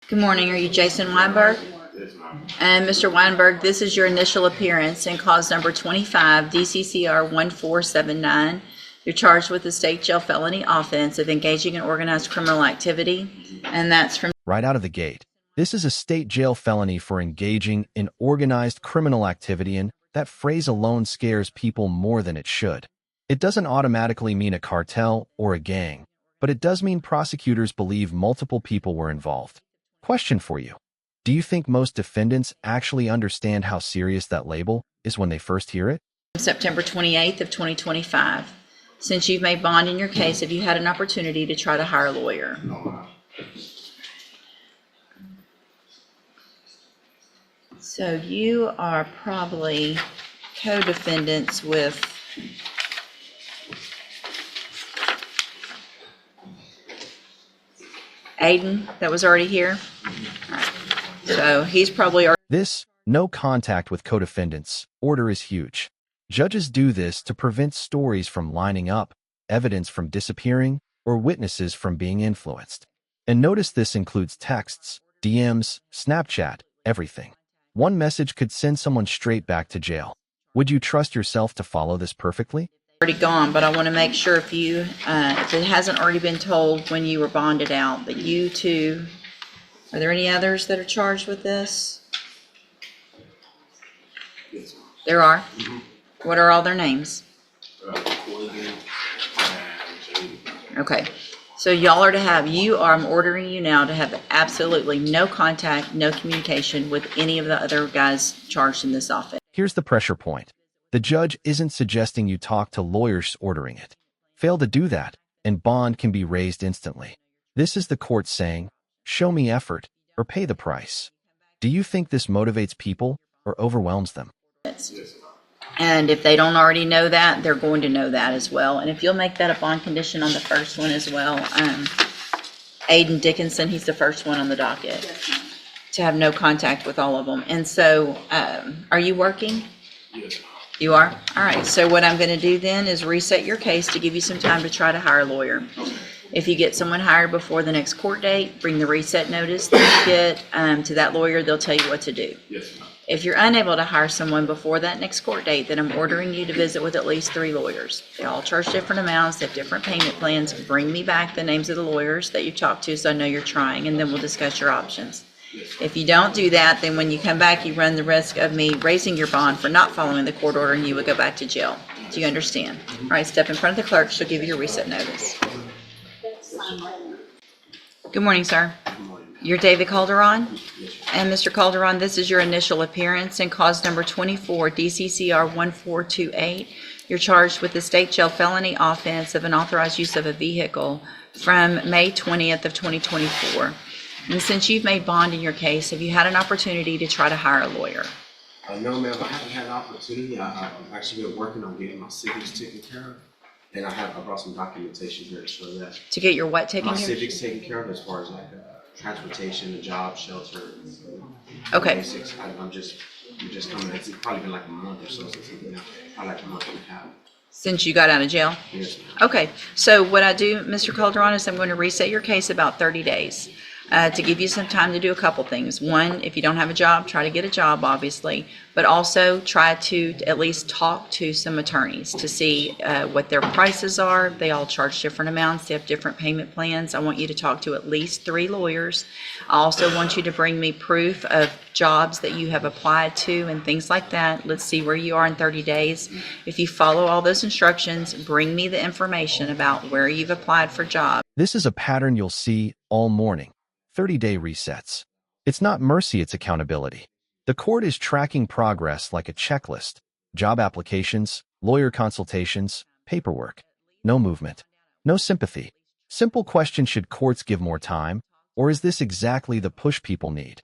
Good morning. Are you Jason Weinberg? Yes, ma'am. And Mr. Weinberg, this is your initial appearance in cause number 25, DCCR 1479. You're charged with the state jail felony offense of engaging in organized criminal activity, and that's from Right out of the gate, this is a state jail felony for engaging in organized criminal activity, and that phrase alone scares people more than it should. It doesn't automatically mean a cartel or a gang, but it does mean prosecutors believe multiple people were involved. Question for you. Do you think most defendants actually understand how serious that label is when they first hear it? September 28th of 2025. Since you've made bond in your case, have you had an opportunity to try to hire a lawyer? No, ma'am. So you are probably co-defendants with Aiden that was already here. All right. So he's probably already. This no contact with co-defendants order is huge. Judges do this to prevent stories from lining up, evidence from disappearing, or witnesses from being influenced. And notice this includes texts, DMs, Snapchat, everything. One message could send someone straight back to jail. Would you trust yourself to follow this perfectly? Gone, but I want to make sure if it hasn't already been told when you were bonded out, that you too. Are there any others that are charged with this? Yes, ma'am. There are. What are all their names? Courtroom and Okay. So y'all are to have, I'm ordering you now to have absolutely no contact, no communication with any of the other guys charged in this offense. Here's the pressure point. The judge isn't suggesting you talk to lawyers ordering it. Fail to do that, and bond can be raised instantly. This is the court saying, show me effort, or pay the price. Do you think this motivates people or overwhelms them? yes, ma'am. And if they don't already know that, they're going to know that as well. And if you'll make that a bond condition on the first one as well, Aiden Dickinson, he's the first one on the docket, to have no contact with all of them. And so, are you working? Yes, ma'am. You are? All right. So what I'm going to do then is reset your case to give you some time to try to hire a lawyer. If you get someone hired before the next court date, bring the reset notice that you get to that lawyer. They'll tell you what to do. Yes, ma'am. If you're unable to hire someone before that next court date, then I'm ordering you to visit with at least 3 lawyers. They all charge different amounts, they have different payment plans. Bring me back the names of the lawyers that you talked to so I know you're trying, and then we'll discuss your options. If you don't do that, then when you come back, you run the risk of me raising your bond for not following the court order, and you would go back to jail. Do you understand? All right, step in front of the clerk. She'll give you your reset notice. Good morning, sir. Good morning. You're David Calderon? Yes, ma'am. And Mr. Calderon, this is your initial appearance in cause number 24, DCCR 1428. You're charged with the state jail felony offense of unauthorized use of a vehicle from May 20th of 2024. And since you've made bond in your case, have you had an opportunity to try to hire a lawyer? No, ma'am. I haven't had an opportunity. I've actually been working on getting my civics taken care of, and I brought some documentation here to show that. To get your what taken My care of? civics taken care of, as far as like transportation, a job, shelter. Okay. Basics. We're just coming. It's probably been like a month or so since we've been out. Probably like a month and a half. Since you got out of jail? Yes, ma'am. Okay, so what I do, Mr. Calderon, is I'm going to reset your case about 30 days to give you some time to do a couple things. One, if you don't have a job, try to get a job, obviously, but also try to at least talk to some attorneys to see what their prices are. They all charge different amounts. They have different payment plans. I want you to talk to at least 3 lawyers. I also want you to bring me proof of jobs that you have applied to and things like that. Let's see where you are in 30 days. If you follow all those instructions, bring me the information about where you've applied for jobs. This is a pattern you'll see all morning. 30-day resets. It's not mercy, it's accountability. The court is tracking progress like a checklist. Job applications, lawyer consultations, paperwork. No movement. No sympathy. Simple question: should courts give more time? Or is this exactly the push people need?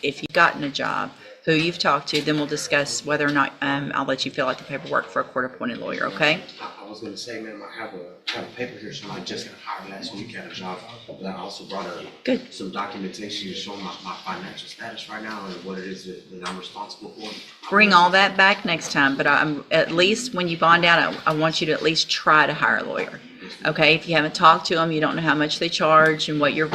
If you've gotten a job, who you've talked to, then we'll discuss whether or not I'll let you fill out the paperwork for a court-appointed lawyer, okay? I was gonna say, ma'am, I have a paper here, so I just got hired last week at a job, but I also brought Good. some documentation showing my financial status right now and what it is that I'm responsible for. Bring all that back next time, but I'm at least when you bond out, I want you to at least try to hire a lawyer, okay? If you haven't talked to them, you don't know how much they charge and what you're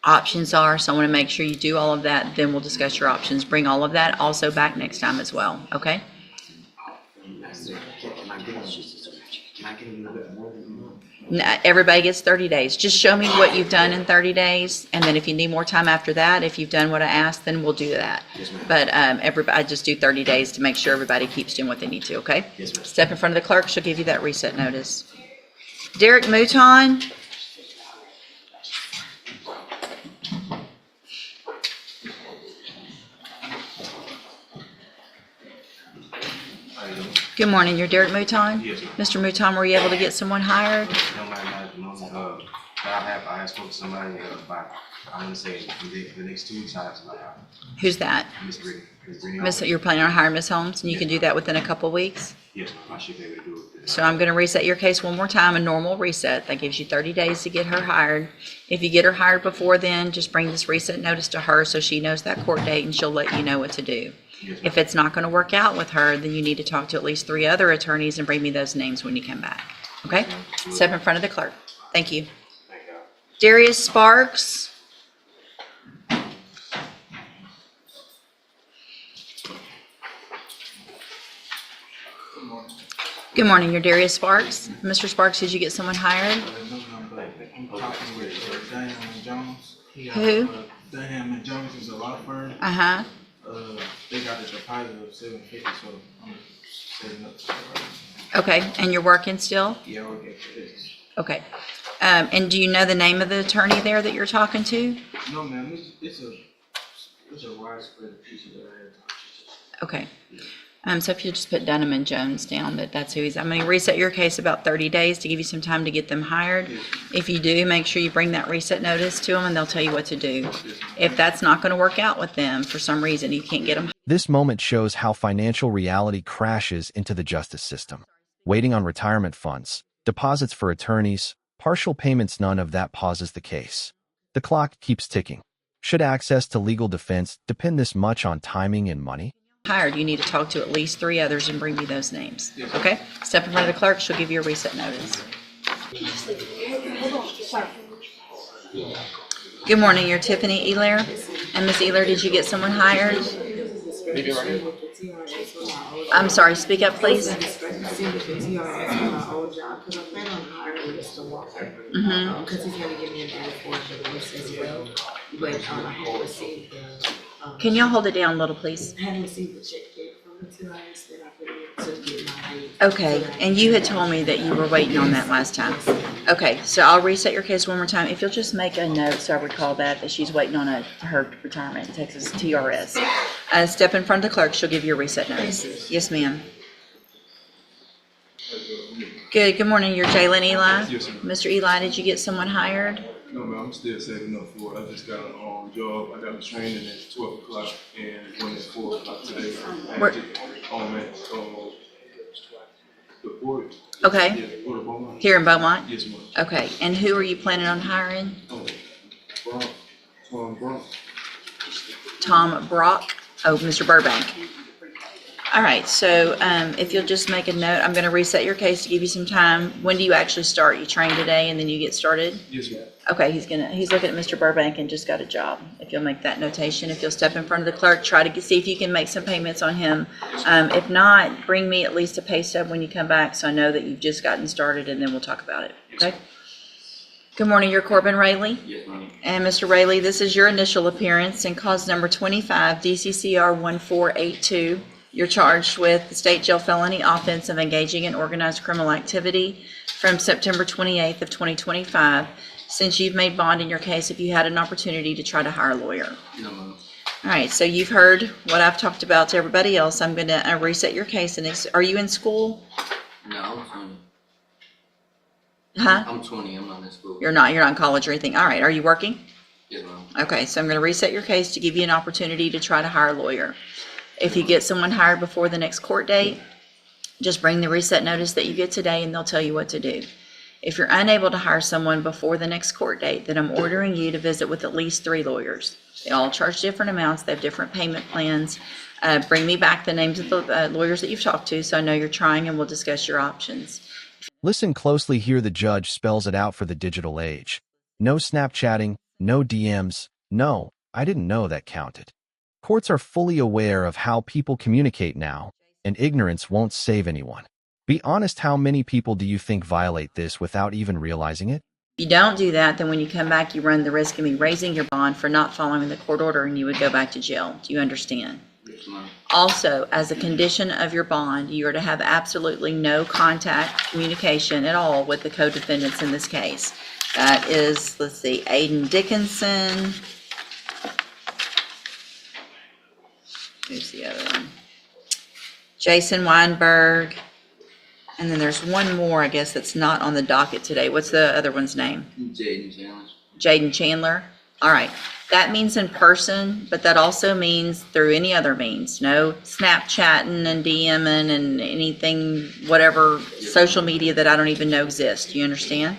options are. So I want to make sure you do all of that. Then we'll discuss your options. Bring all of that also back next time as well. Okay? Can I get a little bit more than a month? Everybody gets 30 days. Just show me what you've done in 30 days. And then if you need more time after that, if you've done what I asked, then we'll do that. Yes, ma'am. But everybody, I just do 30 days to make sure everybody keeps doing what they need to, okay? Yes, ma'am. Step in front of the clerk. She'll give you that reset notice. Derek Mouton. How you doing? Good morning. You're Derek Mouton? Yes, ma'am. Mr. Mouton, were you able to get someone hired? No, ma'am, not at the moment. I have spoken to somebody about, I want to say, the next 2 weeks, I have somebody out. Who's that? Miss Brittany. Miss Brittany. You're planning on hiring Miss Holmes, and you can do that within a couple of weeks? Yes, ma'am, I should be able to do it. So I'm going to reset your case one more time, a normal reset. That gives you 30 days to get her hired. If you get her hired before then, just bring this reset notice to her so she knows that court date and she'll let you know what to do. Yes, ma'am. If it's not going to work out with her, then you need to talk to at least 3 other attorneys and bring me those names when you come back. Okay? Step in front of the clerk. Thank you. Thank you. Darius Sparks. Good morning. You're Darius Sparks. Mr. Sparks, did you get someone hired? I'm talking with Dunham and Jones. Who? Dunham and Jones is a law firm. Uh-huh. They got a deposit of $750, so I'm setting up. Okay, and you're working still? Yeah, we'll get to this. Okay. And do you know the name of the attorney there that you're talking to? No, ma'am, it's a widespread piece of that. Okay. So if you just put Dunham and Jones down, that's who he's. I'm going to reset your case about 30 days to give you some time to get them hired. If you do, make sure you bring that reset notice to them and they'll tell you what to do. If that's not going to work out with them for some reason, you can't get them. This moment shows how financial reality crashes into the justice system. Waiting on retirement funds, deposits for attorneys, partial payments, none of that pauses the case. The clock keeps ticking. Should access to legal defense depend this much on timing and money? Hired, you need to talk to at least 3 others and bring me those names. Okay? Step in front of the clerk. She'll give you a reset notice. Good morning. You're Tiffany Elair. And Miss Elair, did you get someone hired? I'm sorry. Speak up, please. Mm-hmm. Because he's going to give me a data for the voice as well. But I haven't received the. Can y'all hold it down a little, please? I haven't received the check yet from the 2 hours that I put in to get my. Okay, and you had told me that you were waiting on that last time. Okay, so I'll reset your case one more time. If you'll just make a note so I recall that she's waiting on her retirement in Texas TRS. Step in front of the clerk. She'll give you a reset notice. Yes, ma'am. Good morning. You're Jalen Eli? Yes, sir. Mr. Eli, did you get someone hired? No, man, I'm still saving up for it. I just got a job. I got a training at 12 o'clock and one at 4 o'clock today. Where- On that, the port. Okay. Yeah, Port of Beaumont. Here in Beaumont? Yes, ma'am. Okay, and who are you planning on hiring? Bronx. Tom Brock? Oh, Mr. Burbank. All right, so if you'll just make a note, I'm going to reset your case to give you some time. When do you actually start? You train today and then you get started? Yes, ma'am. Okay, he's looking at Mr. Burbank and just got a job. If you'll make that notation, if you'll step in front of the clerk, try to see if you can make some payments on him. If not, bring me at least a pay stub when you come back so I know that you've just gotten started and then we'll talk about it, okay? Good morning, you're Corbin Rayleigh? Yes, ma'am. And Mr. Rayleigh, this is your initial appearance in cause number 25, DCCR 1482. You're charged with the state jail felony offense of engaging in organized criminal activity from September 28th of 2025. Since you've made bond in your case, have you had an opportunity to try to hire a lawyer? No, ma'am. All right, so you've heard what I've talked about to everybody else. I'm going to reset your case. And are you in school? No, I'm 20. Huh? I'm 20. I'm not in school. You're not in college or anything. All right, are you working? Yes, ma'am. Okay, so I'm going to reset your case to give you an opportunity to try to hire a lawyer. If you get someone hired before the next court date, just bring the reset notice that you get today and they'll tell you what to do. If you're unable to hire someone before the next court date, then I'm ordering you to visit with at least 3 lawyers. They all charge different amounts. They have different payment plans. Bring me back the names of the lawyers that you've talked to so I know you're trying and we'll discuss your options. Listen closely here. The judge spells it out for the digital age. No Snapchatting, No DMs. No, I didn't know that counted. Courts are fully aware of how people communicate now, and ignorance won't save anyone. Be honest, how many people do you think violate this without even realizing it? If you don't do that, then when you come back, you run the risk of me raising your bond for not following the court order, and you would go back to jail. Do you understand? Yes, ma'am. Also, as a condition of your bond, you are to have absolutely no contact, communication at all with the co-defendants in this case. That is, let's see, Aiden Dickinson. Who's the other one? Jason Weinberg. And then there's one more, I guess, that's not on the docket today. What's the other one's name? Jaden Challenge. Jaden Chandler. All right. That means in person, but that also means through any other means. No Snapchatting and DMing and anything, whatever social media that I don't even know exists. Do you understand?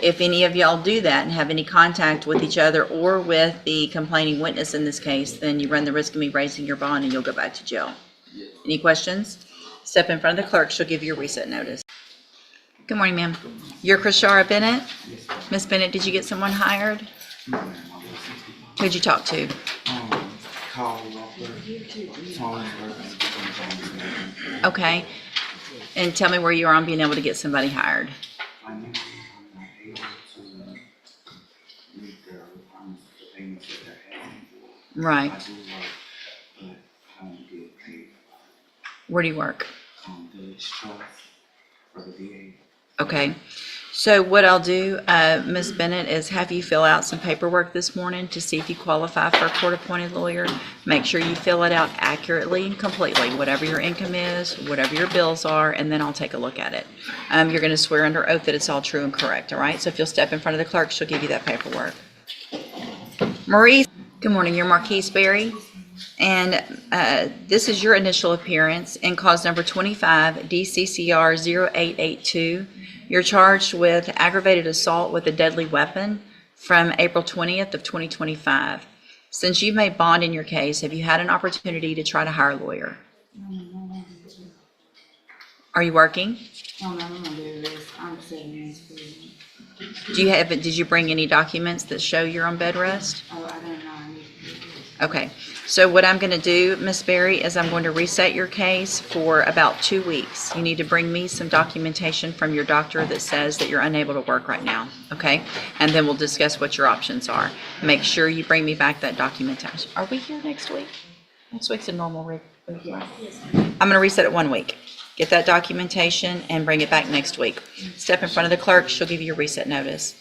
If any of y'all do that and have any contact with each other or with the complaining witness in this case, then you run the risk of me raising your bond and you'll go back to jail. Yes. Any questions? Step in front of the clerk. She'll give you a reset notice. Good morning, ma'am. You're Krishara Bennett? Miss Bennett, did you get someone hired? Who'd you talk to? Call Walker, phone work. Okay. And tell me where you are on being able to get somebody hired. I'm not able to meet the requirements of the payments that they're asking for. Right. I do work, but I don't get paid. Where do you work? Village Trust for the VA. Okay. So what I'll do, Ms. Bennett, is have you fill out some paperwork this morning to see if you qualify for a court-appointed lawyer. Make sure you fill it out accurately and completely, whatever your income is, whatever your bills are, and then I'll take a look at it. You're going to swear under oath that it's all true and correct, all right? So if you'll step in front of the clerk, she'll give you that paperwork. Maurice, good morning. You're Marquise Berry. And this is your initial appearance in cause number 25, DCCR 0882. You're charged with aggravated assault with a deadly weapon from April 20th of 2025. Since you've made bond in your case, have you had an opportunity to try to hire a lawyer? Are you working? No, I'm on bed rest. I'm 7 minutes free. Did you bring any documents that show you're on bed rest? Oh, I don't know. I need to. Okay, so what I'm going to do, Ms. Berry, is I'm going to reset your case for about 2 weeks. You need to bring me some documentation from your doctor that says that you're unable to work right now, okay? And then we'll discuss what your options are. Make sure you bring me back that documentation. Are we here next week? Next week's a normal week, right? I'm going to reset it 1 week. Get that documentation and bring it back next week. Step in front of the clerk. She'll give you your reset notice.